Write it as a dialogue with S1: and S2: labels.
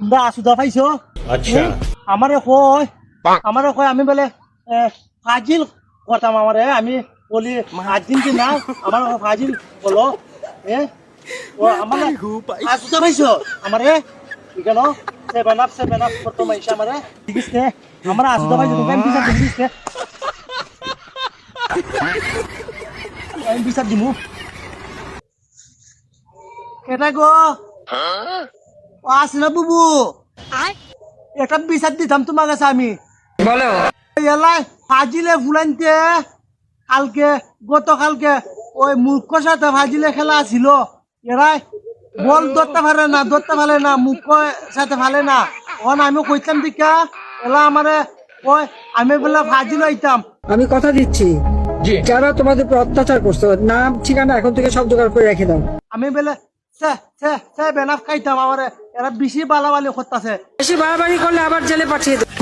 S1: তোমরা আসুদা পাইছো
S2: আচ্ছা
S1: আমারে কয় আমি বলে ফাজিল করতাম আমারে আমি বলি ফাজিল কি না আমার ফাজিল বলো ও আমার আসুদা পাইছো আমারে কেন সেভেন আপ করতো মাইসা আমারে দেখিস নে আমার আসুদা পাইছো তুমি আমি বিচার দেখিস নে আমি বিচার দিমু কেটা গো আসনা বুবু একটা বিচার দিতাম তোমার কাছে আমি
S3: বলো
S1: এলাই ফাজিলে ফুলাইতে গতকালকে ওই মূর্খর সাথে ফাজিলে খেলা ছিল এরাই বল ধরতে পারে না মুখ্য সাথে ফালে না ওন আমি কইতাম দিকা এলা আমারে ওই আমি বলে ফাজিল হইতাম
S3: আমি কথা দিচ্ছি যারা তোমাদের উপর অত্যাচার করছো নাম ঠিকানা এখন থেকে সব জোগাড় করে রেখে দাও।
S1: আমি বলে সে বেনাফ খাইতাম আমারে এরা বেশি বালাবালি করতেছে
S3: বেশি বাড়াবাড়ি করলে আবার জেলে পাঠিয়ে দেবো।